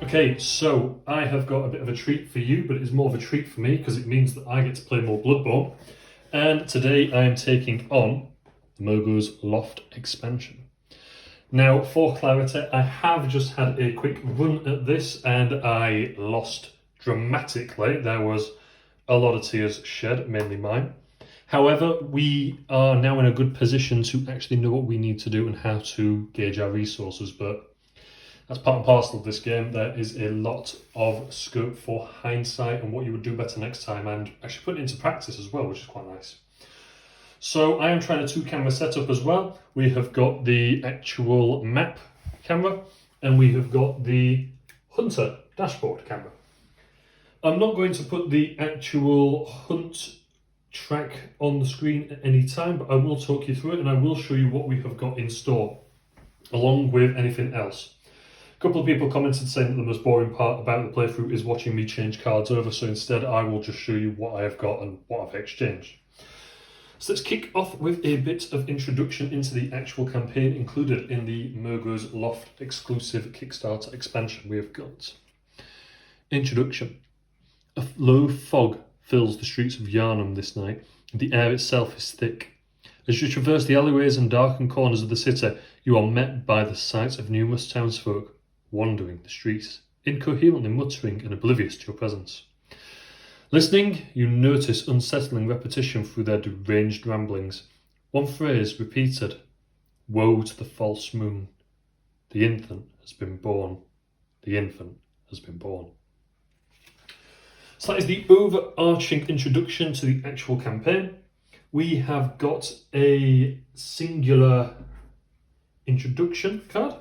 Okay, so I have got a bit of a treat for you, but it is more of a treat for me because it means that I get to play more Bloodborne. And today I am taking on Mergo's Loft expansion. Now, for clarity, I have just had a quick run at this and I lost dramatically. There was a lot of tears shed, mainly mine. However, we are now in a good position to actually know what we need to do and how to gauge our resources, but that's part and parcel of this game. There is a lot of scope for hindsight and what you would do better next time, and actually put it into practice as well, which is quite nice. So I am trying a 2-camera setup as well. We have got the actual map camera and we have got the hunter dashboard camera. I'm not going to put the actual hunt track on the screen at any time, but I will talk you through it and I will show you what we have got in store, along with anything else. A couple of people commented saying that the most boring part about the playthrough is watching me change cards over, so instead I will just show you what I have got and what I've exchanged. So let's kick off with a bit of introduction into the actual campaign included in the Mergo's Loft exclusive Kickstarter expansion. We have got introduction. A low fog fills the streets of Yharnam this night. The air itself is thick. As you traverse the alleyways and darkened corners of the city, you are met by the sight of numerous townsfolk wandering the streets, incoherently muttering and oblivious to your presence. Listening, you notice unsettling repetition through their deranged ramblings. One phrase repeated: "Woe to the false moon. The infant has been born. The infant has been born." So that is the overarching introduction to the actual campaign. We have got a singular introduction card,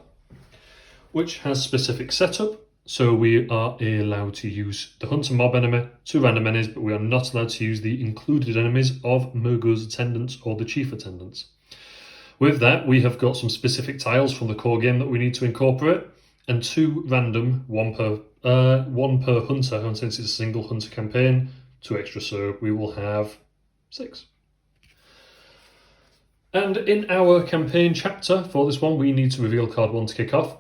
which has specific setup. So we are allowed to use the hunter mob enemy, 2 random enemies, but we are not allowed to use the included enemies of Mergo's attendants or the chief attendants. With that, we have got some specific tiles from the core game that we need to incorporate, and 2 random, one per hunter, and since it's a single hunter campaign, 2 extra, so we will have 6. And in our campaign chapter for this one, we need to reveal card 1 to kick off.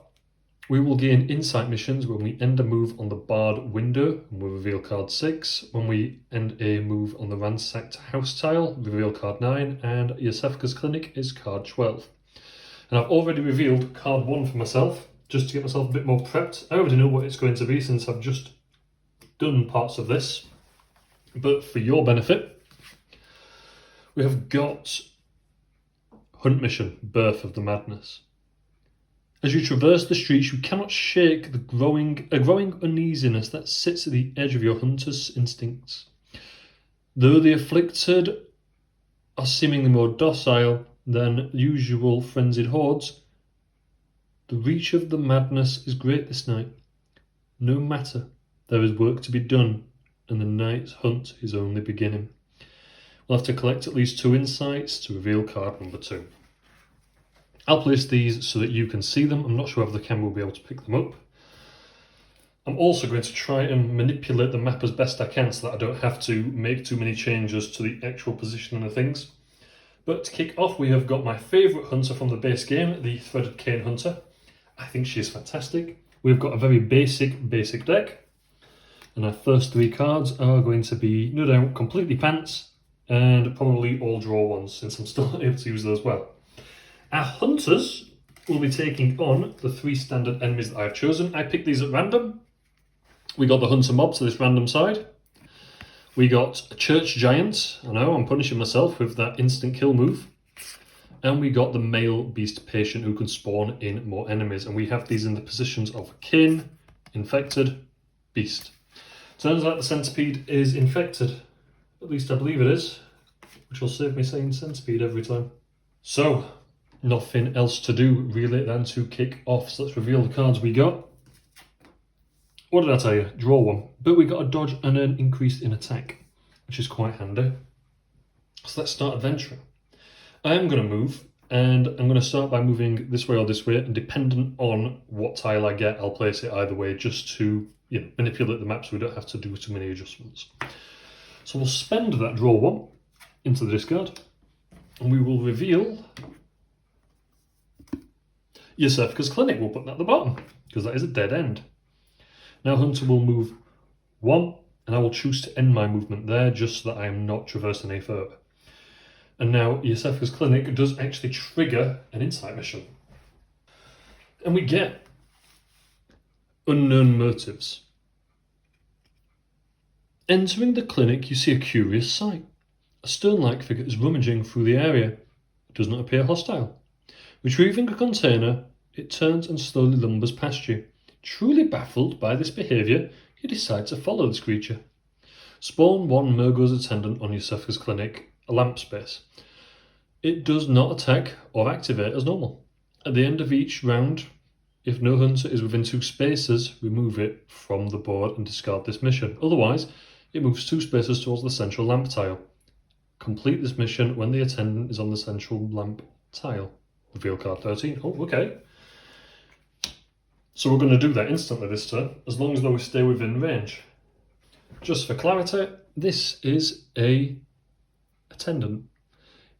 We will gain insight missions when we end a move on the barred window, and we'll reveal card 6. When we end a move on the ransacked house tile, reveal card 9, and Ceaseless clinic is card 12. And I've already revealed card 1 for myself, just to get myself a bit more prepped. I already know what it's going to be since I've just done parts of this. But for your benefit, we have got Hunt Mission, Birth of the Madness. As you traverse the streets, you cannot shake the growing uneasiness that sits at the edge of your hunter's instincts. Though the afflicted are seemingly more docile than usual frenzied hordes, the reach of the madness is great this night. No matter, there is work to be done, and the night's hunt is only beginning. We'll have to collect at least 2 insights to reveal card number 2. I'll place these so that you can see them. I'm not sure if the camera will be able to pick them up. I'm also going to try and manipulate the map as best I can so that I don't have to make too many changes to the actual positioning of things. But to kick off, we have got my favourite hunter from the base game, the Threaded Cane Hunter. I think she is fantastic. We've got a very basic deck. And our first 3 cards are going to be, no doubt, completely pants and probably all draw ones, since I'm still able to use those well. Our hunters will be taking on the 3 standard enemies that I've chosen. I picked these at random. We got the hunter mob to this random side. We got a church giant. I know, I'm punishing myself with that instant kill move. And we got the male beast patient who can spawn in more enemies. And we have these in the positions of kin, infected, beast. Turns out the centipede is infected. At least I believe it is, which will save me saying centipede every time. So, nothing else to do really than to kick off. So let's reveal the cards we got. What did I tell you? Draw 1. But we got a dodge and an increase in attack, which is quite handy. So let's start adventuring. I am going to move, and I'm going to start by moving this way or this way, and dependent on what tile I get, I'll place it either way, just to manipulate the map so we don't have to do too many adjustments. So we'll spend that draw 1 into the discard, and we will reveal Ceaseless clinic. We'll put that at the bottom because that is a dead end. Now Hunter will move 1, and I will choose to end my movement there just so that I am not traversing any further. And now Yosefka's Clinic does actually trigger an insight mission. And we get unknown motives. Entering the clinic, you see a curious sight. A stone-like figure is rummaging through the area. It does not appear hostile. Retrieving a container, it turns and slowly lumbers past you. Truly baffled by this behaviour, you decide to follow this creature. Spawn 1 Mergo's attendant on Yosefka's Clinic, a lamp space. It does not attack or activate as normal. At the end of each round, if no hunter is within 2 spaces, remove it from the board and discard this mission. Otherwise, it moves 2 spaces towards the central lamp tile. Complete this mission when the attendant is on the central lamp tile. Reveal card 13. Oh, okay. So we're going to do that instantly this turn, as long as we stay within range. Just for clarity, this is a attendant.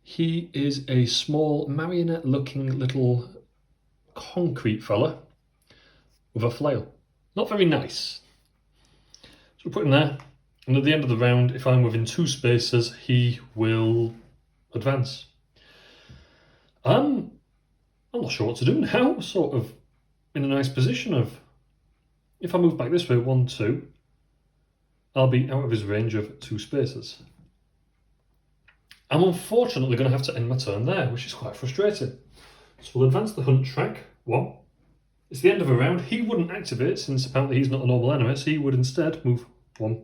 He is a small marionette-looking little concrete fella with a flail. Not very nice. So we put him there, and at the end of the round, if I'm within 2 spaces, he will advance. I'm not sure what to do now. Sort of in a nice position of, if I move back this way, 1, 2, I'll be out of his range of 2 spaces. I'm unfortunately going to have to end my turn there, which is quite frustrating. So we'll advance the hunt track 1. It's the end of a round. He wouldn't activate since apparently he's not a normal enemy, so he would instead move 1,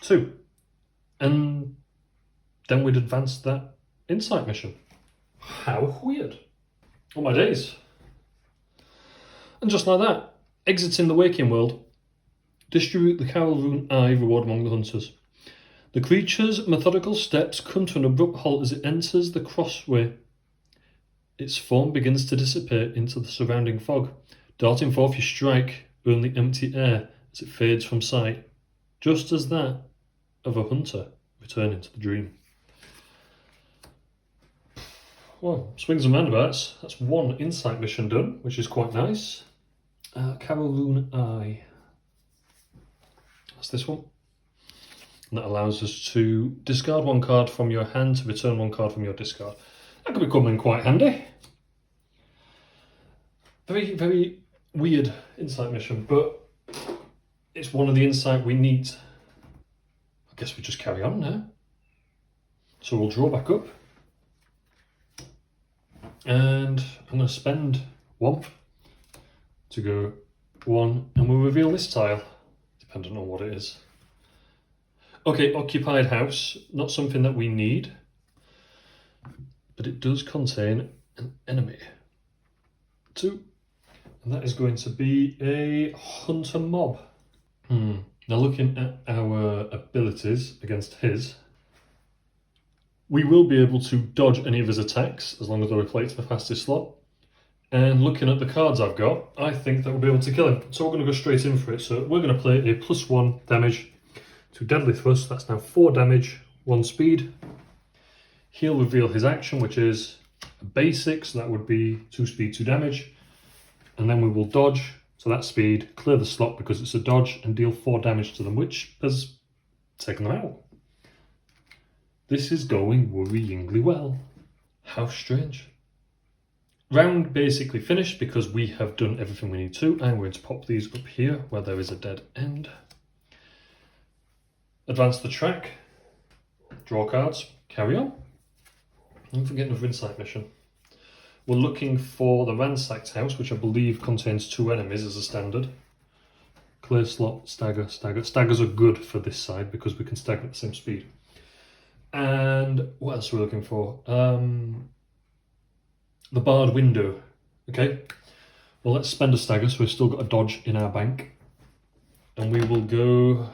2. And then we'd advance that insight mission. How weird. Oh my days. And just like that, exiting the waking world, distribute the Carol Rune Eye reward among the hunters. The creature's methodical steps come to an abrupt halt as it enters the crossway. Its form begins to dissipate into the surrounding fog. Darting forth, you strike only empty air as it fades from sight, just as that of a hunter returning to the dream. Well, swings and roundabouts. That's 1 insight mission done, which is quite nice. Carol Rune Eye. That's this one. And that allows us to discard 1 card from your hand to return 1 card from your discard. That could be coming quite handy. Very, very weird insight mission, but it's one of the insight we need. I guess we just carry on now. So we'll draw back up. And I'm going to spend 1 to go 1, and we'll reveal this tile, depending on what it is. Okay, occupied house, not something that we need, but it does contain an enemy. 2, and that is going to be a hunter mob. Now looking at our abilities against his, we will be able to dodge any of his attacks as long as we play it to the fastest slot. And looking at the cards I've got, I think that we'll be able to kill him. So we're going to go straight in for it. So we're going to play a +1 damage to Deadly Thrust. That's now 4 damage, 1 speed. He'll reveal his action, which is a basic, so that would be 2 speed, 2 damage. And then we will dodge, so that speed, clear the slot because it's a dodge, and deal 4 damage to them, which has taken them out. This is going worryingly well. How strange. Round basically finished because we have done everything we need to. I'm going to pop these up here where there is a dead end. Advance the track. Draw cards. Carry on. Don't forget another insight mission. We're looking for the ransacked house, which I believe contains 2 enemies as a standard. Clear slot, stagger, stagger. Staggers are good for this side because we can stagger at the same speed. And what else are we looking for? The barred window. Okay. Well, let's spend a stagger, so we've still got a dodge in our bank. And we will go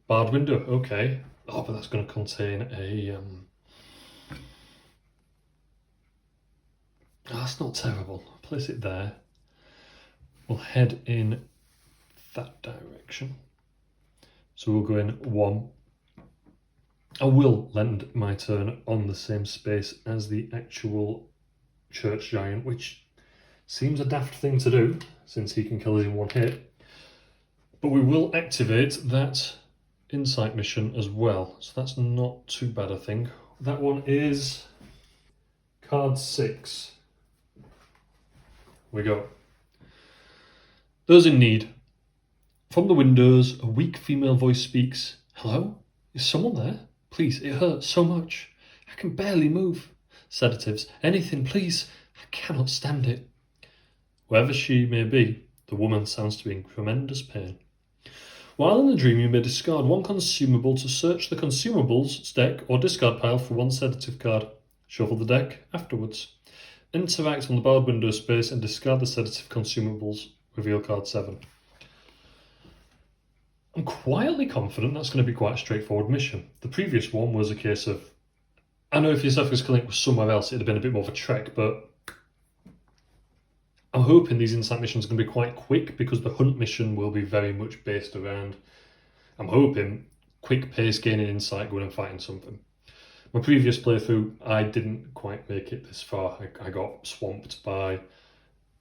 barred window. Okay. Oh, but that's going to contain a... Oh, that's not terrible. Place it there. We'll head in that direction. So we'll go in 1. I will land my turn on the same space as the actual church giant, which seems a daft thing to do, since he can kill us in 1 hit. But we will activate that insight mission as well, so that's not too bad a thing. That one is card 6. We go. Those in need. From the windows, a weak female voice speaks. Hello? Is someone there? Please, it hurts so much. I can barely move. Sedatives. Anything, please. I cannot stand it. Wherever she may be, the woman sounds to be in tremendous pain. While in the dream, you may discard one consumable to search the consumables deck or discard pile for one sedative card. Shuffle the deck afterwards. Interact on the barred window space and discard the sedative consumables. Reveal card 7. I'm quietly confident that's going to be quite a straightforward mission. The previous one was a case of, I know if your Ceaseless clinic was somewhere else, it'd have been a bit more of a trek, but I'm hoping these insight missions are going to be quite quick because the hunt mission will be very much based around, I'm hoping, quick pace, gaining insight, going and fighting something. My previous playthrough, I didn't quite make it this far. I got swamped by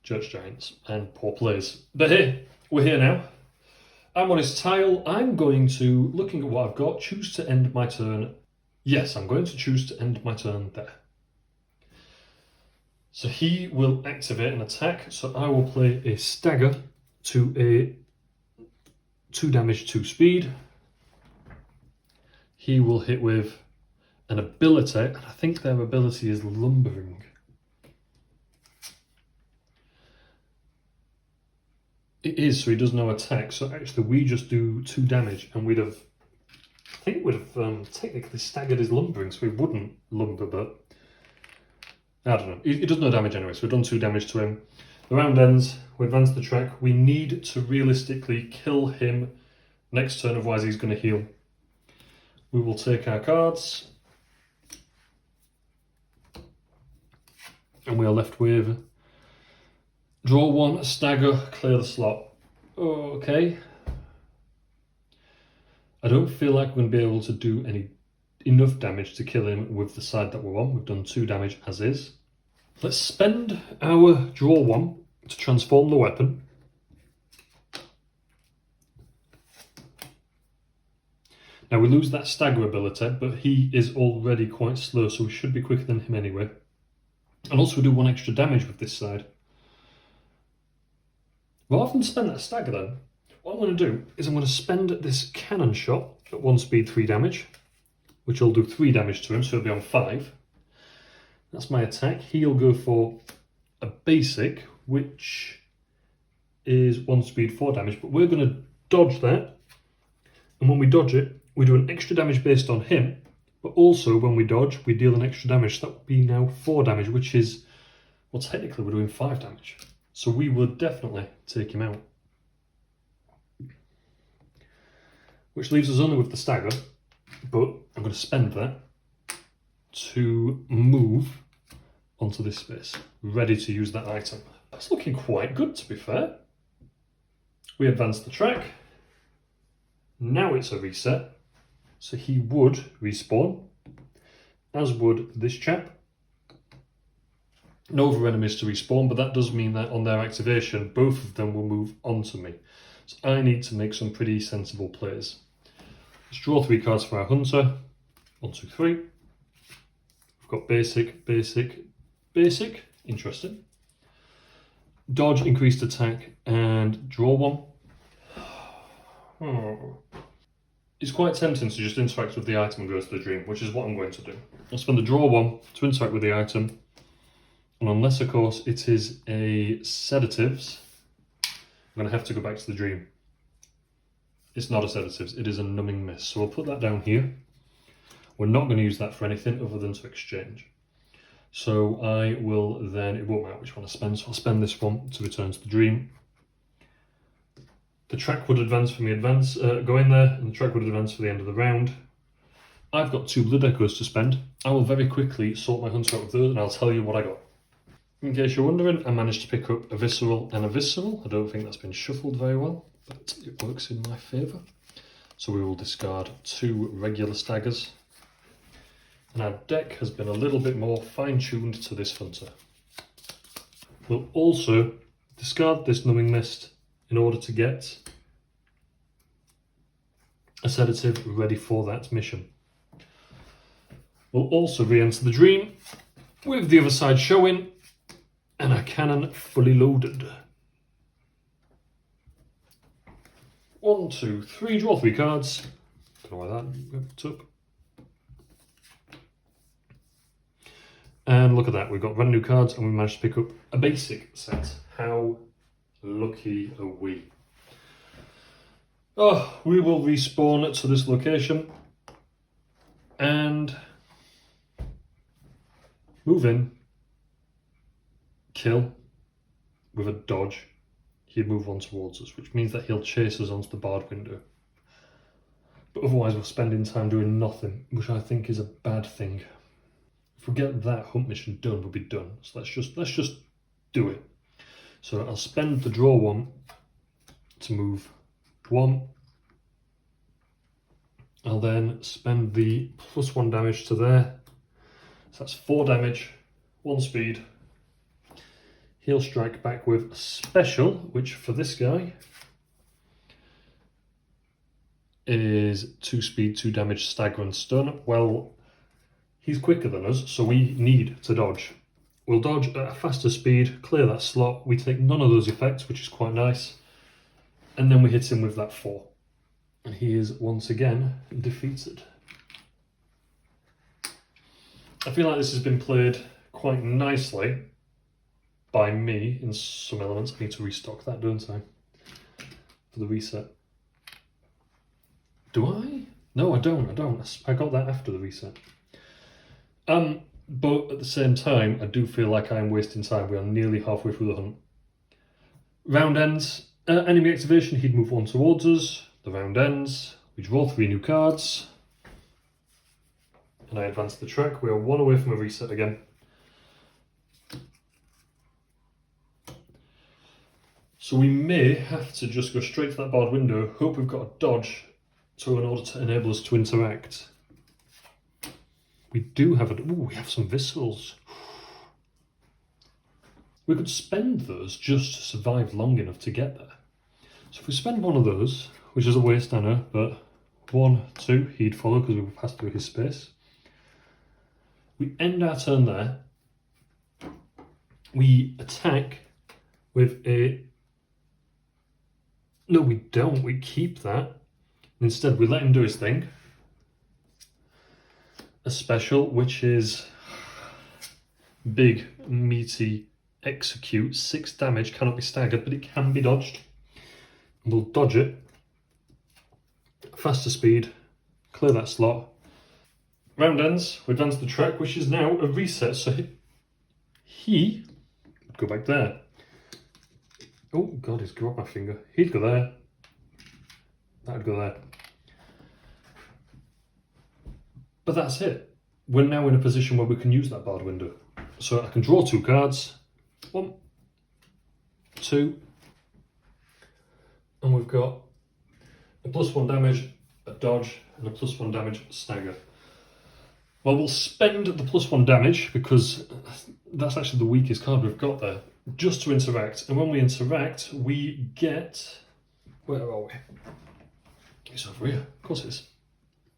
church giants and poor players. But hey, we're here now. I'm on his tile. I'm going to, looking at what I've got, choose to end my turn. Yes, I'm going to choose to end my turn there. So he will activate an attack. So I will play a stagger to a 2 damage, 2 speed. He will hit with an ability, and I think their ability is lumbering. It is, so he does no attack. So actually we just do 2 damage, and we'd have, I think we'd have technically staggered his lumbering, so he wouldn't lumber, but I don't know. He does no damage anyway, so we've done 2 damage to him. The round ends, we advance the track. We need to realistically kill him next turn, otherwise he's going to heal. We will take our cards. And we are left with draw 1, stagger, clear the slot. Okay. I don't feel like we're going to be able to do enough damage to kill him with the side that we're on. We've done 2 damage as is. Let's spend our draw 1 to transform the weapon. Now we lose that stagger ability, but he is already quite slow, so we should be quicker than him anyway. And also we do 1 extra damage with this side. Rather than spend that stagger then, what I'm going to do is I'm going to spend this cannon shot at 1 speed, 3 damage, which will do 3 damage to him, so he'll be on 5. That's my attack. He'll go for a basic, which is 1 speed, 4 damage, but we're going to dodge that. And when we dodge it, we do an extra damage based on him, but also when we dodge, we deal an extra damage. So that would be now 4 damage, which is, well, technically we're doing 5 damage. So we would definitely take him out. Which leaves us only with the stagger, but I'm going to spend that to move onto this space, ready to use that item. That's looking quite good, to be fair. We advance the track. Now it's a reset, so he would respawn, as would this chap. No other enemies to respawn, but that does mean that on their activation, both of them will move onto me. So I need to make some pretty sensible plays. Let's draw 3 cards for our hunter. 1, 2, 3. We've got basic, basic, basic. Interesting. Dodge, increased attack, and draw 1. It's quite tempting to just interact with the item and go to the dream, which is what I'm going to do. I'll spend the draw 1 to interact with the item. And unless, of course, it is a sedatives, I'm going to have to go back to the dream. It's not a sedatives, it is a numbing mist. So we'll put that down here. We're not going to use that for anything other than to exchange. So I will then, it won't matter which one I spend, so I'll spend this one to return to the dream. The track would advance for me, go in there, and the track would advance for the end of the round. I've got 2 blood echoes to spend. I will very quickly sort my hunter out with those, and I'll tell you what I got. In case you're wondering, I managed to pick up a visceral and a visceral. I don't think that's been shuffled very well, but it works in my favour. So we will discard 2 regular staggers. And our deck has been a little bit more fine-tuned to this hunter. We'll also discard this numbing mist in order to get a sedative ready for that mission. We'll also re-enter the dream with the other side showing and a cannon fully loaded. 1, 2, 3, draw 3 cards. Don't know why that took. And look at that, we've got brand new cards and we managed to pick up a basic set. How lucky are we? Oh, we will respawn to this location and move in, kill with a dodge. He'd move on towards us, which means that he'll chase us onto the barred window. But otherwise we're spending time doing nothing, which I think is a bad thing. If we get that hunt mission done, we'll be done. So let's just do it. So I'll spend the draw 1 to move 1. I'll then spend the +1 damage to there. So that's 4 damage, 1 speed. He'll strike back with special, which for this guy is 2 speed, 2 damage, stagger and stun. Well, he's quicker than us, so we need to dodge. We'll dodge at a faster speed, clear that slot. We take none of those effects, which is quite nice. And then we hit him with that 4. And he is once again defeated. I feel like this has been played quite nicely by me in some elements. I need to restock that, don't I? For the reset. Do I? No, I don't. I got that after the reset. But at the same time, I do feel like I'm wasting time. We are nearly halfway through the hunt. Round ends. Enemy activation, he'd move 1 towards us. The round ends. We draw 3 new cards. And I advance the track. We are 1 away from a reset again. So we may have to just go straight to that barred window, hope we've got a dodge in order to enable us to interact. We do have we have some viscerals. We could spend those just to survive long enough to get there. So if we spend 1 of those, which is a waste, I know, but 1, 2, he'd follow because we passed through his space. We end our turn there. We attack with a... No, we don't. We keep that. Instead, we let him do his thing. A special, which is big, meaty, execute, 6 damage, cannot be staggered, but it can be dodged. We'll dodge it. Faster speed, clear that slot. Round ends, we advance the track, which is now a reset, so he would go back there. Oh god, he's grabbed my finger. He'd go there. That'd go there. But that's it. We're now in a position where we can use that barred window. So I can draw 2 cards. 1, 2. And we've got a +1 damage, a dodge, and a +1 damage stagger. Well, we'll spend the +1 damage because that's actually the weakest card we've got there, just to interact. And when we interact, we get... Where are we? It's over here. Of course it is.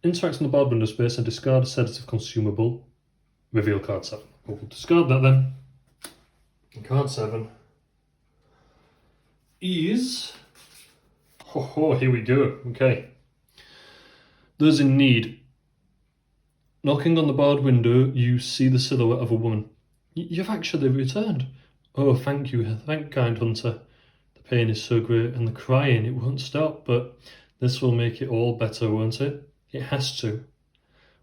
Interact on the barred window space and discard a sedative consumable. Reveal card 7. We'll discard that then. And card 7 is... Oh, here we go. Okay. Those in need. Knocking on the barred window, you see the silhouette of a woman. You've actually returned. Oh, thank you. Thank kind hunter. The pain is so great and the crying, it won't stop, but this will make it all better, won't it? It has to.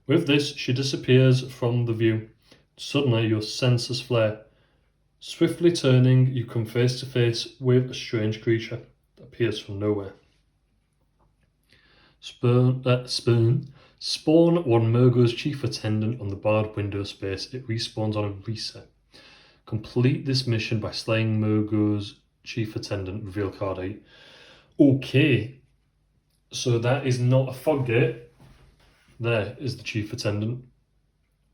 With this, she disappears from the view. Suddenly, your senses flare. Swiftly turning, you come face to face with a strange creature that appears from nowhere. Spawn 1 Mergo's chief attendant on the barred window space. It respawns on a reset. Complete this mission by slaying Mergo's chief attendant. Reveal card 8. Okay, so that is not a fog gate. There is the chief attendant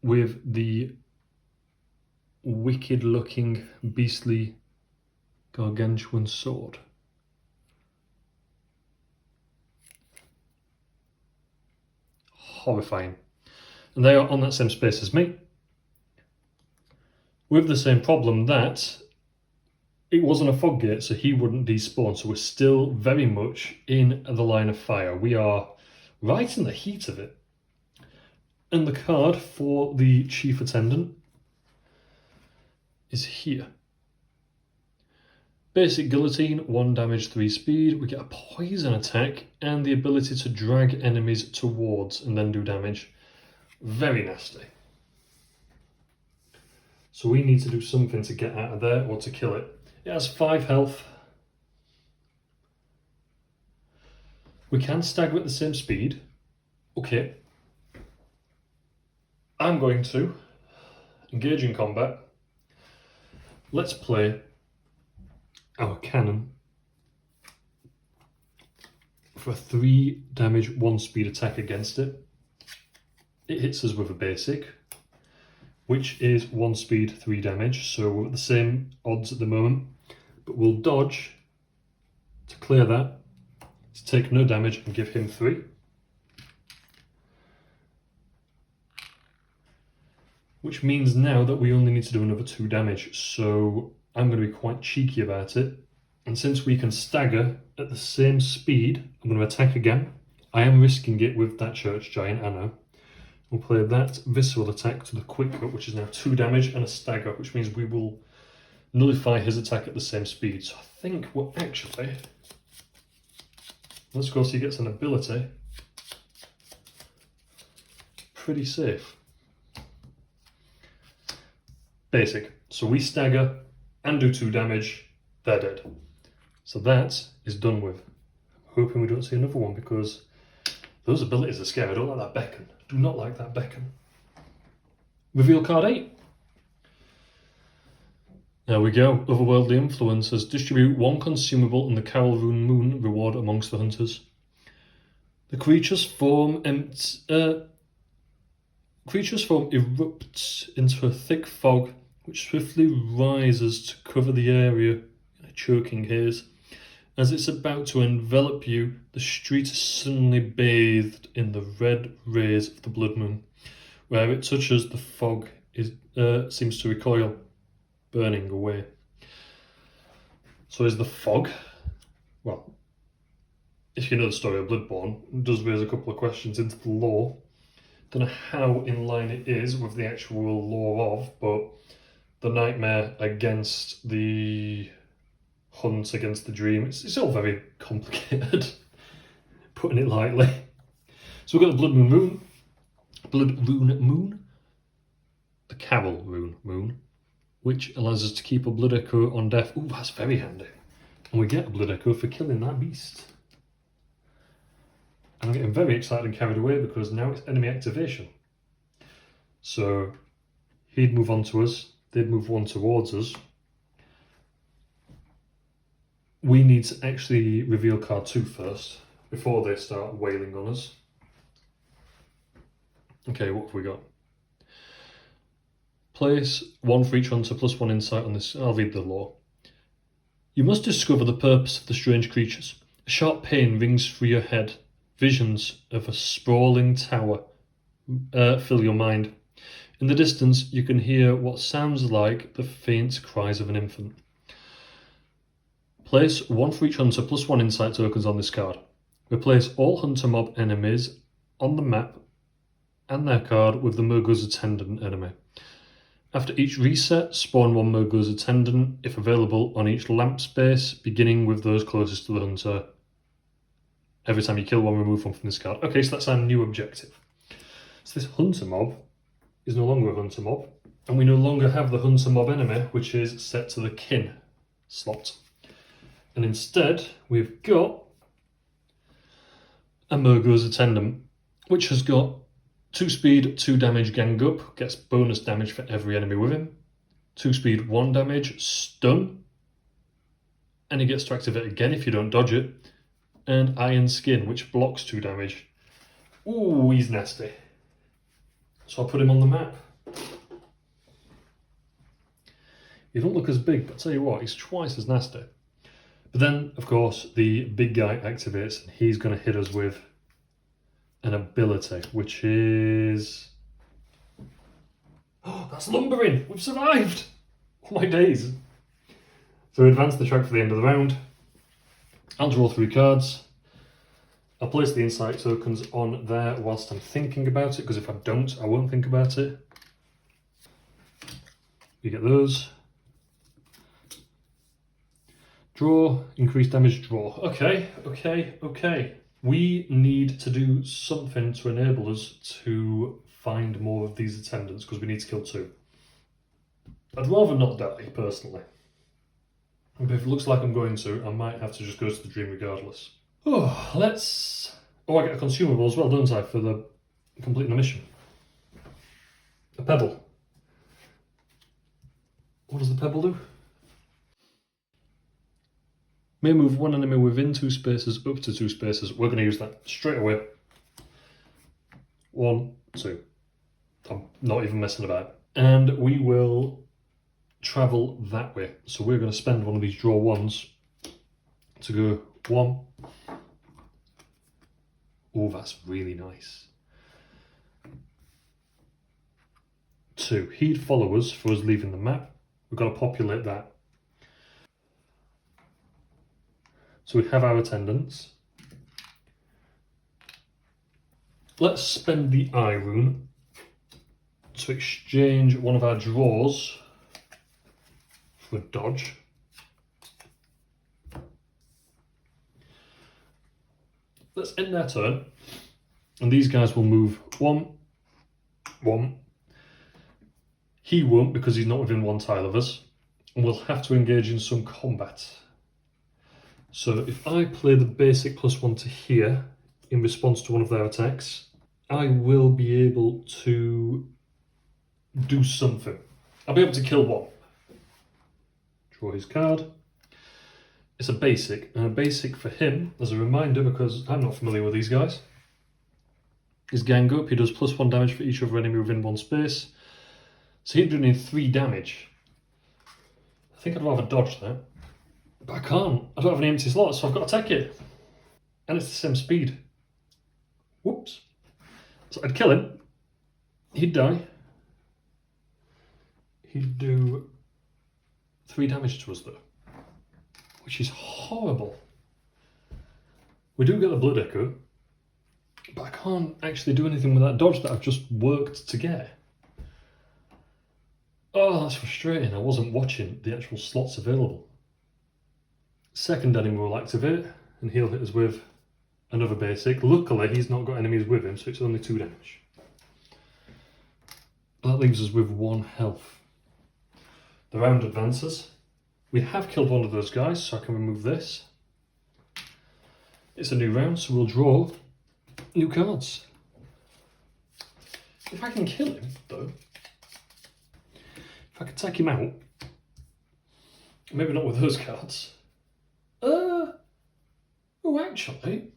with the wicked looking beastly gargantuan sword. horrifying. And they are on that same space as me, with the same problem that it wasn't a fog gate, so he wouldn't despawn. So we're still very much in the line of fire. We are right in the heat of it. And the card for the chief attendant is here. Basic guillotine, 1 damage, 3 speed. We get a poison attack and the ability to drag enemies towards and then do damage. Very nasty. So we need to do something to get out of there or to kill it. It has 5 health. We can stagger at the same speed. Okay. I'm going to engage in combat. Let's play our cannon for a 3 damage, 1 speed attack against it. It hits us with a basic, which is 1 speed, 3 damage, so we're at the same odds at the moment, but we'll dodge to clear that, to take no damage and give him 3. Which means now that we only need to do another 2 damage, so I'm going to be quite cheeky about it. And since we can stagger at the same speed, I'm going to attack again. I am risking it with that church giant, I know. We'll play that visceral attack to the quick cut, which is now 2 damage and a stagger, which means we will nullify his attack at the same speed. So I think we're actually, let's go, so he gets an ability, pretty safe. Basic. So we stagger and do 2 damage, they're dead. So that is done with. I'm hoping we don't see another one because those abilities are scary. I don't like that beacon. Do not like that beacon. Reveal card 8. There we go. Otherworldly influences. Distribute 1 consumable and the Carol Rune Moon reward amongst the hunters. The creature's form erupts into a thick fog which swiftly rises to cover the area in a choking haze. As it's about to envelop you, the street is suddenly bathed in the red rays of the blood moon. Where it touches, the fog seems to recoil, burning away. So is the fog? Well, if you know the story of Bloodborne, it does raise a couple of questions into the lore. Don't know how in line it is with the actual lore of, but the nightmare against the hunt against the dream, it's all very complicated, putting it lightly. So we've got the Blood Rune Moon, the Carol Rune Moon, which allows us to keep a blood echo on death. Ooh, that's very handy. And we get a blood echo for killing that beast. And I'm getting very excited and carried away because now it's enemy activation. So he'd move on to us, they'd move 1 towards us. We need to actually reveal card 2 first, before they start wailing on us. Okay, what have we got? Place 1 for each hunter, plus 1 insight on this. I'll read the lore. You must discover the purpose of the strange creatures. A sharp pain rings through your head. Visions of a sprawling tower fill your mind. In the distance, you can hear what sounds like the faint cries of an infant. Place 1 for each hunter, plus 1 insight tokens on this card. Replace all hunter mob enemies on the map and their card with the Mergo's attendant enemy. After each reset, spawn 1 Mergo's attendant, if available, on each lamp space, beginning with those closest to the hunter. Every time you kill 1, remove 1 from this card. Okay, so that's our new objective. So this hunter mob is no longer a hunter mob, and we no longer have the hunter mob enemy, which is set to the kin slot. And instead, we've got a Mergo's attendant, which has got 2 speed, 2 damage, gang up, gets bonus damage for every enemy with him. 2 speed, 1 damage, stun, and he gets to activate again if you don't dodge it. And iron skin, which blocks 2 damage. Ooh, he's nasty. So I'll put him on the map. He don't look as big, but I'll tell you what, he's twice as nasty. But then, of course, the big guy activates and he's going to hit us with an ability, which is... Oh, that's lumbering! We've survived! Oh my days! So we advance the track for the end of the round. I'll draw 3 cards. I'll place the insight tokens on there whilst I'm thinking about it, because if I don't, I won't think about it. You get those. Draw, increase damage, draw. Okay. We need to do something to enable us to find more of these attendants, because we need to kill 2. I'd rather not die, personally. But if it looks like I'm going to, I might have to just go to the dream regardless. Oh, let's... Oh, I get a consumable as well, don't I, for the completing the mission. A pebble. What does the pebble do? May move one enemy within 2 spaces up to 2 spaces. We're going to use that straight away. 1, 2. I'm not even messing about. And we will travel that way. So we're going to spend one of these draw 1s to go 1. Oh, that's really nice. 2. He'd follow us for us leaving the map. We've got to populate that. So we have our attendants. Let's spend the eye rune to exchange one of our draws for a dodge. Let's end their turn, and these guys will move 1, 1. He won't, because he's not within 1 tile of us, and we'll have to engage in some combat. So if I play the basic +1 to here in response to one of their attacks, I will be able to do something. I'll be able to kill 1. Draw his card. It's a basic, and a basic for him, as a reminder, because I'm not familiar with these guys, is gang up. He does +1 damage for each other enemy within 1 space. So he's doing 3 damage. I think I'd rather dodge that. But I can't. I don't have any empty slots, so I've got to take it. And it's the same speed. Whoops. So I'd kill him. He'd die. He'd do 3 damage to us though, which is horrible. We do get the blood echo, but I can't actually do anything with that dodge that I've just worked to get. Oh, that's frustrating. I wasn't watching the actual slots available. Second enemy will activate, and he'll hit us with another basic. Luckily, he's not got enemies with him, so it's only 2 damage. That leaves us with 1 health. The round advances. We have killed one of those guys, so I can remove this. It's a new round, so we'll draw new cards. If I can kill him, though, if I can take him out, maybe not with those cards. Oh, actually,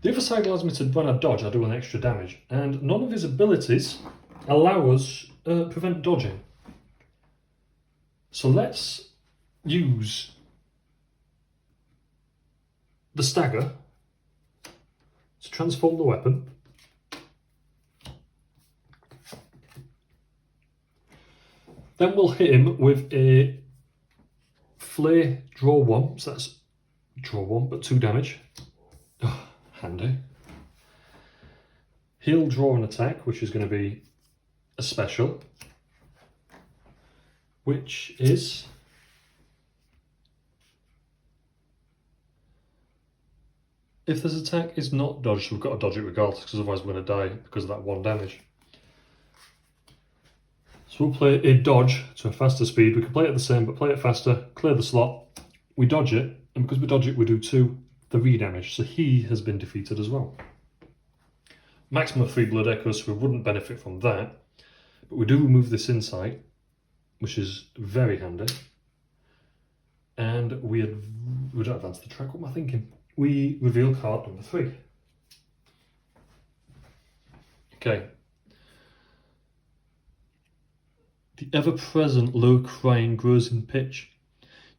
the other side allows me to, when I dodge, I do an extra damage, and none of his abilities allow us prevent dodging. So let's use the stagger to transform the weapon. Then we'll hit him with a flay, draw 1, so that's draw 1, but 2 damage. Oh, handy. He'll draw an attack, which is going to be a special, which is if this attack is not dodged, we've got to dodge it regardless, because otherwise we're going to die because of that 1 damage. So we'll play a dodge to a faster speed. We can play it the same, but play it faster, clear the slot. We dodge it, and because we dodge it, we do 3 damage. So he has been defeated as well. Maximum of 3 blood echoes, so we wouldn't benefit from that. But we do remove this insight, which is very handy. And we don't advance the track. What am I thinking? We reveal card number 3. Okay. The ever-present low crying grows in pitch.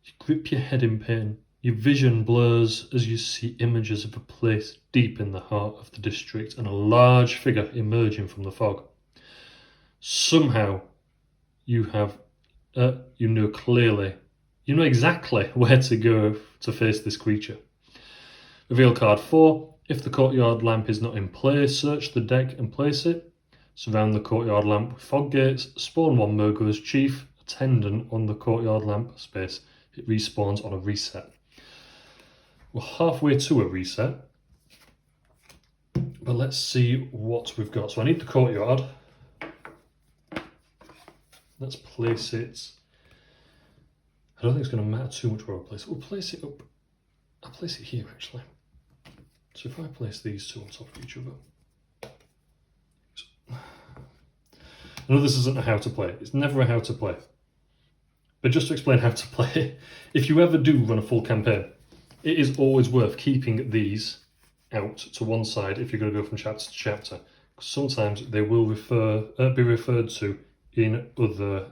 You grip your head in pain. Your vision blurs as you see images of a place deep in the heart of the district and a large figure emerging from the fog. Somehow, you know exactly where to go to face this creature. Reveal card 4. If the courtyard lamp is not in place, search the deck and place it. Surround the courtyard lamp with fog gates. Spawn 1 Mergo's chief attendant on the courtyard lamp space. It respawns on a reset. We're halfway to a reset, but let's see what we've got. So I need the courtyard. Let's place it. I don't think it's going to matter too much where I place it. We'll place it up. I'll place it here actually. So if I place these two on top of each other. I know this isn't a how to play. It's never a how to play. But just to explain how to play, if you ever do run a full campaign, it is always worth keeping these out to one side if you're going to go from chapter to chapter. Sometimes they will be referred to in other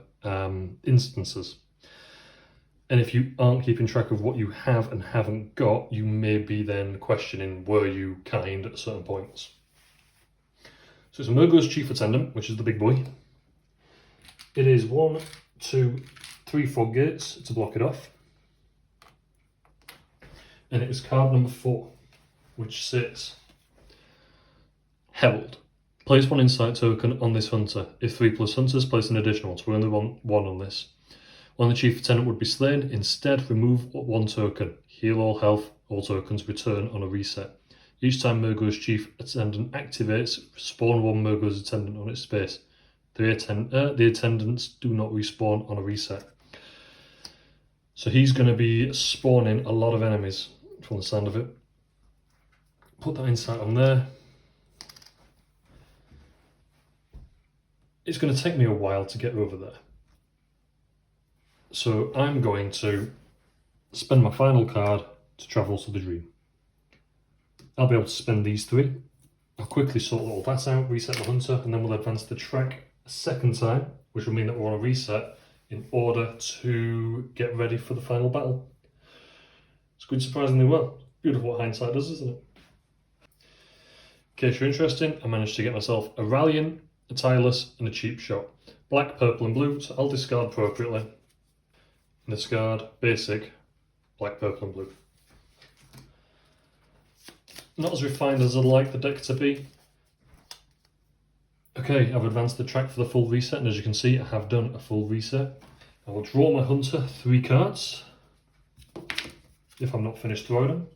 instances. And if you aren't keeping track of what you have and haven't got, you may be then questioning, were you kind at certain points? So it's a Mergo's chief attendant, which is the big boy. It is 1, 2, 3 fog gates to block it off. And it is card number 4, which says, Herald. Place 1 insight token on this hunter. If 3+ hunters, place an additional one. So we only want 1 on this. When the chief attendant would be slain, instead remove 1 token. Heal all health, all tokens return on a reset. Each time Mergo's chief attendant activates, spawn 1 Mergo's attendant on its space. The attendants do not respawn on a reset. So he's going to be spawning a lot of enemies from the sound of it. Put that insight on there. It's going to take me a while to get over there. So I'm going to spend my final card to travel to the dream. I'll be able to spend these 3. I'll quickly sort all that out, reset the hunter, and then we'll advance the track a second time, which will mean that we're on a reset in order to get ready for the final battle. It's going surprisingly well. Beautiful what hindsight does, isn't it? In case you're interested, I managed to get myself a Ralliant, a Tireless, and a Cheap Shot. Black, purple, and blue, so I'll discard appropriately. Discard, basic, black, purple, and blue. Not as refined as I'd like the deck to be. Okay, I've advanced the track for the full reset, and as you can see, I have done a full reset. I will draw my hunter 3 cards, if I'm not finished throwing them.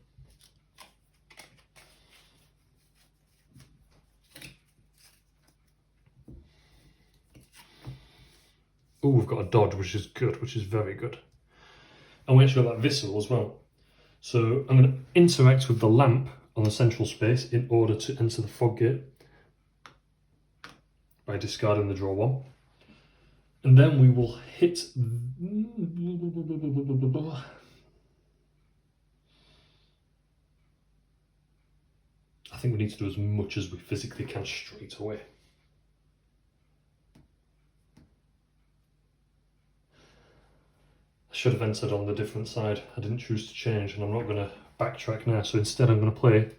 Oh, we've got a dodge, which is good, which is very good. And we actually got that visceral as well. So I'm going to interact with the lamp on the central space in order to enter the fog gate by discarding the draw 1. And then we will hit... I think we need to do as much as we physically can straight away. I should have entered on the different side. I didn't choose to change, and I'm not going to backtrack now. So instead I'm going to play,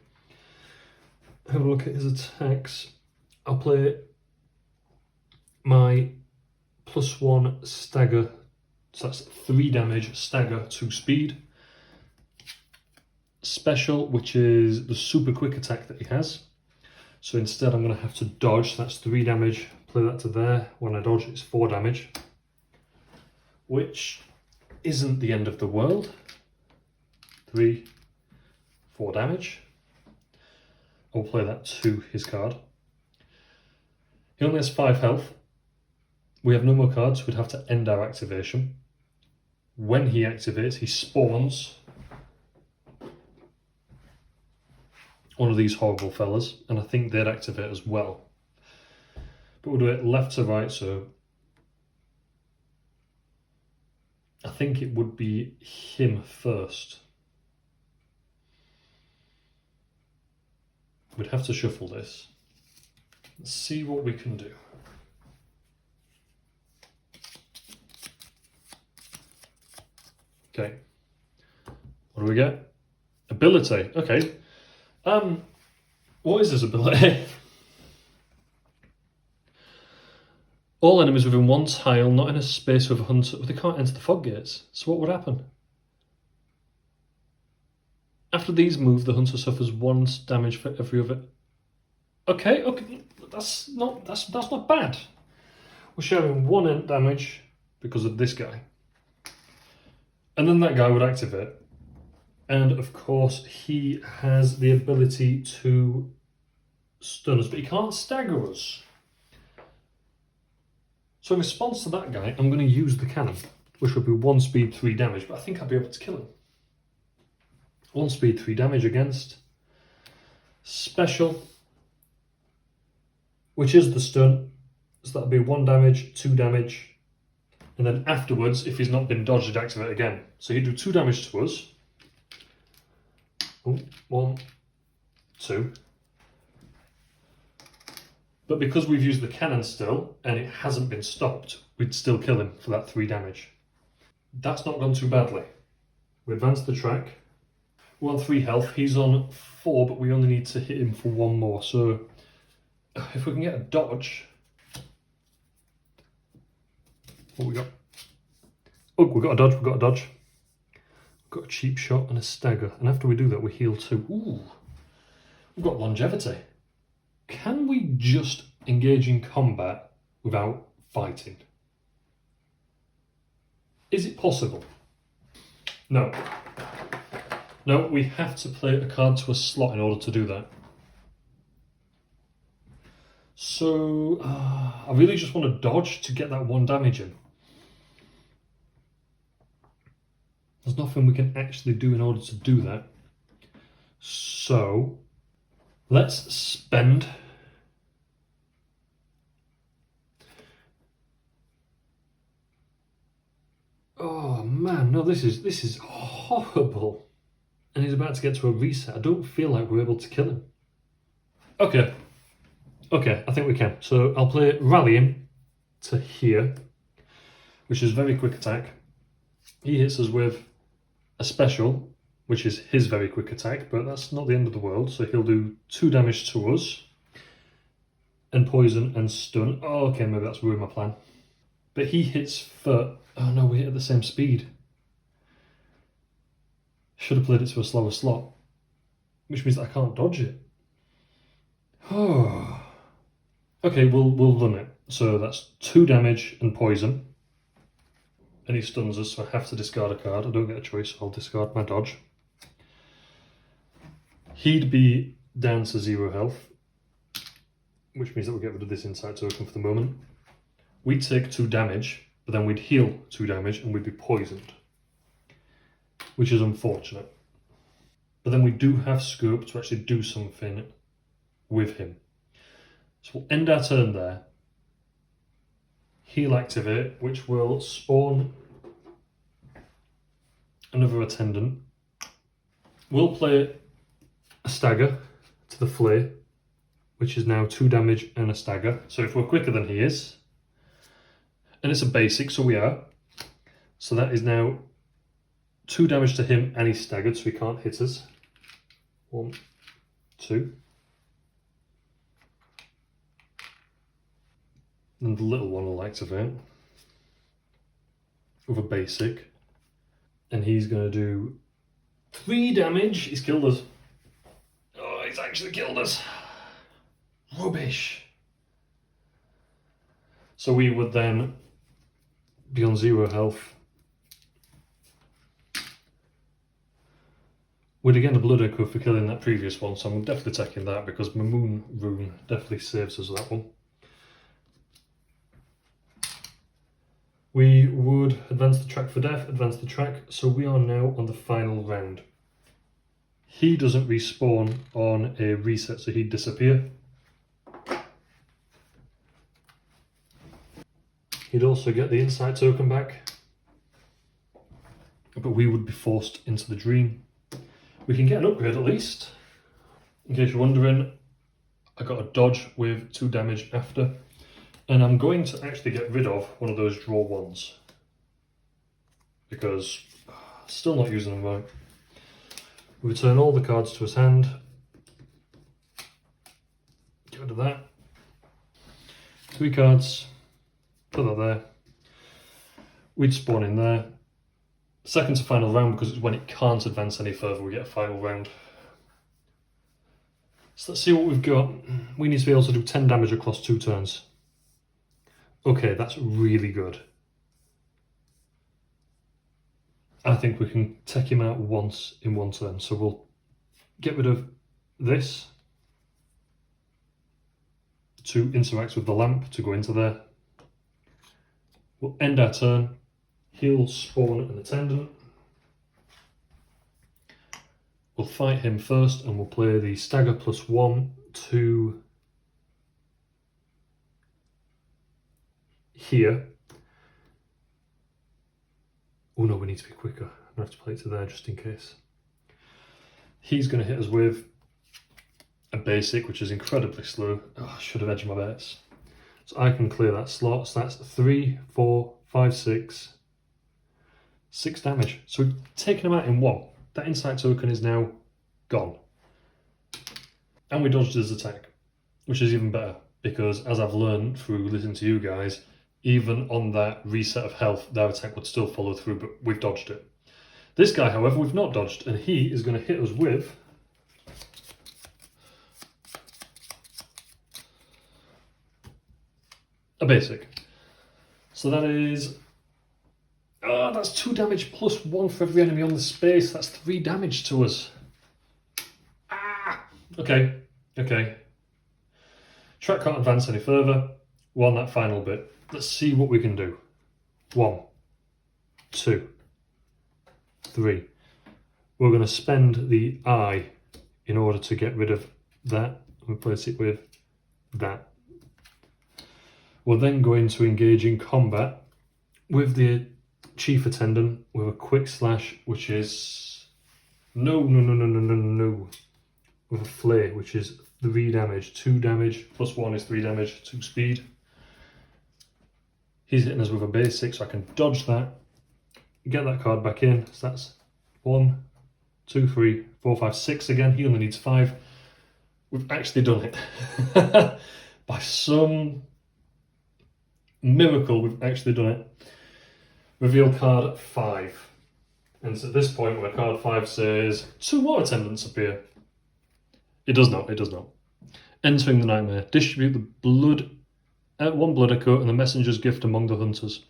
have a look at his attacks. I'll play my +1 stagger, so that's 3 damage, stagger 2 speed. Special, which is the super quick attack that he has. So instead I'm going to have to dodge, so that's 3 damage, play that to there. When I dodge it's 4 damage, which isn't the end of the world. 3, 4 damage. I'll play that to his card. He only has 5 health. We have no more cards, we'd have to end our activation. When he activates, he spawns one of these horrible fellas, and I think they'd activate as well. But we'll do it left to right, so I think it would be him first. We'd have to shuffle this. Let's see what we can do. Okay, What do we get? Ability. Okay. What is this ability? All enemies within one tile, not in a space with a hunter. They can't enter the fog gates. So what would happen? After these move, the hunter suffers 1 damage for every other. Okay. That's not bad. We're sharing 1 damage because of this guy. And then that guy would activate. And of course, he has the ability to stun us, but he can't stagger us. So in response to that guy, I'm going to use the cannon, which would be 1 speed, 3 damage, but I think I'll be able to kill him. 1 speed, 3 damage against. Special, which is the stun, so that'll be 1 damage, 2 damage, and then afterwards, if he's not been dodged, he'd activate again. So he'd do 2 damage to us. Oh, 1, 2. But because we've used the cannon still, and it hasn't been stopped, we'd still kill him for that 3 damage. That's not gone too badly. We advance the track. We're on 3 health, he's on 4, but we only need to hit him for 1 more. So if we can get a dodge... What we got? Oh, we got a dodge, We've got a cheap shot and a stagger. And after we do that, we heal 2. Ooh, we've got longevity. Can we just engage in combat without fighting? Is it possible? No. No, we have to play a card to a slot in order to do that. So, I really just want to dodge to get that 1 damage in. There's nothing we can actually do in order to do that. So, let's spend... Oh man, no, this is horrible. And he's about to get to a reset. I don't feel like we're able to kill him. Okay, I think we can. So I'll play Rallying to here, which is very quick attack. He hits us with a special, which is his very quick attack, but that's not the end of the world. So he'll do 2 damage to us, and poison and stun. Oh, okay, maybe that's ruined my plan. But he hits for... Oh no, we hit at the same speed. Should have played it to a slower slot, which means that I can't dodge it. Oh. Okay, we'll run it. So that's 2 damage and poison. And he stuns us, so I have to discard a card. I don't get a choice, so I'll discard my dodge. He'd be down to 0 health, which means that we'll get rid of this insight token for the moment. We'd take 2 damage, but then we'd heal 2 damage and we'd be poisoned, which is unfortunate. But then we do have scope to actually do something with him. So we'll end our turn there. Heal activate, which will spawn another attendant. We'll play a stagger to the flay, which is now 2 damage and a stagger. So if we're quicker than he is, and it's a basic, so we are. So that is now 2 damage to him, and he's staggered, so he can't hit us. 1, 2. And the little one will activate with a basic. And he's going to do 3 damage. He's killed us. Oh, he's actually killed us. Rubbish. So we would then be on 0 health. We'd again a blood echo for killing that previous one, so I'm definitely taking that because my moon rune definitely saves us that one. We would advance the track for death, advance the track, so we are now on the final round. He doesn't respawn on a reset, so he'd disappear. He'd also get the insight token back, but we would be forced into the dream. We can get an upgrade at least. In case you're wondering, I got a dodge with 2 damage after. And I'm going to actually get rid of one of those draw ones, because still not using them right. We return all the cards to his hand. Get rid of that. 3 cards. Put that there. We'd spawn in there. Second to final round, because it's when it can't advance any further, we get a final round. So let's see what we've got. We need to be able to do 10 damage across 2 turns. Okay, that's really good. I think we can take him out once in 1 turn. So we'll get rid of this to interact with the lamp to go into there. We'll end our turn. He'll spawn an attendant. We'll fight him first and we'll play the stagger +1 to here. Oh no, we need to be quicker. I'm going to have to play it to there just in case. He's going to hit us with a basic, which is incredibly slow. Oh, I should have edged my bets. So I can clear that slot. So that's 3, 4, 5, 6. 6 damage. So we've taken him out in 1. That insight token is now gone. And we dodged his attack, which is even better, because as I've learned through listening to you guys, even on that reset of health, their attack would still follow through, but we've dodged it. This guy, however, we've not dodged, and he is going to hit us with a basic. So that is... that's 2 damage +1 for every enemy on the space. That's 3 damage to us. Okay. Track can't advance any further. We're on that final bit. Let's see what we can do. 1, 2, 3. We're going to spend the eye in order to get rid of that. Replace it with that. We're then going to engage in combat with the chief attendant with a quick slash, which is no, with a flare, which is 3 damage, 2 damage, +1 is 3 damage, 2 speed. He's hitting us with a basic, so I can dodge that, get that card back in. So that's 1, 2, 3, 4, 5, 6 again. He only needs 5. We've actually done it. By some miracle, we've actually done it. Reveal card 5. And it's at this point where card 5 says 2 more attendants appear. It does not. Entering the nightmare. Distribute the blood at 1 blood echo and the messenger's gift among the hunters.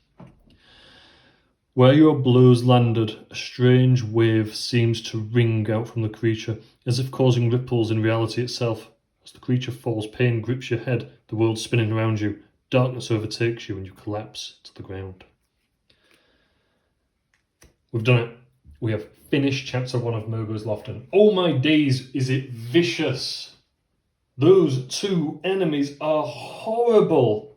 Where your blows landed, a strange wave seems to ring out from the creature, as if causing ripples in reality itself. As the creature falls, pain grips your head, the world spinning around you. Darkness overtakes you and you collapse to the ground. We've done it. We have finished chapter 1 of Mergo's Loft, and oh my days, is it vicious! Those 2 enemies are horrible.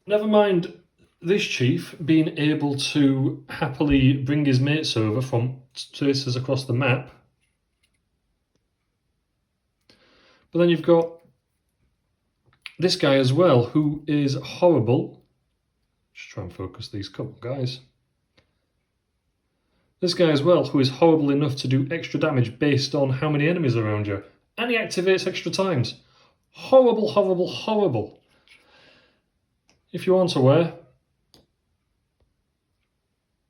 Never mind this chief being able to happily bring his mates over from places across the map. But then you've got this guy as well, who is horrible. Just try and focus these couple guys. This guy as well, who is horrible enough to do extra damage based on how many enemies are around you. And he activates extra times. Horrible. If you aren't aware,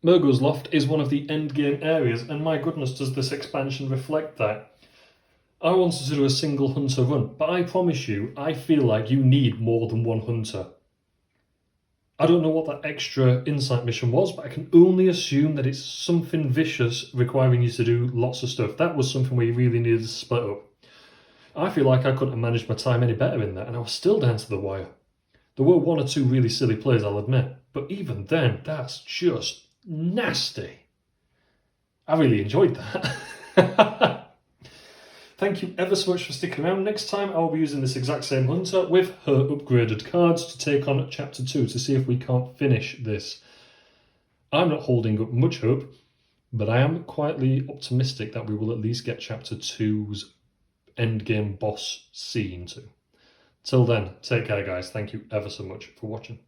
Mergo's Loft is one of the endgame areas, and my goodness does this expansion reflect that. I wanted to do a single hunter run, but I promise you, I feel like you need more than 1 hunter. I don't know what that extra insight mission was, but I can only assume that it's something vicious requiring you to do lots of stuff. That was something where you really needed to split up. I feel like I couldn't have managed my time any better in that, and I was still down to the wire. There were 1 or 2 really silly plays, I'll admit, but even then, that's just nasty. I really enjoyed that. Thank you ever so much for sticking around. Next time I'll be using this exact same hunter with her upgraded cards to take on chapter 2 to see if we can't finish this. I'm not holding up much hope, but I am quietly optimistic that we will at least get chapter 2's endgame boss scene too. Till then, take care guys. Thank you ever so much for watching.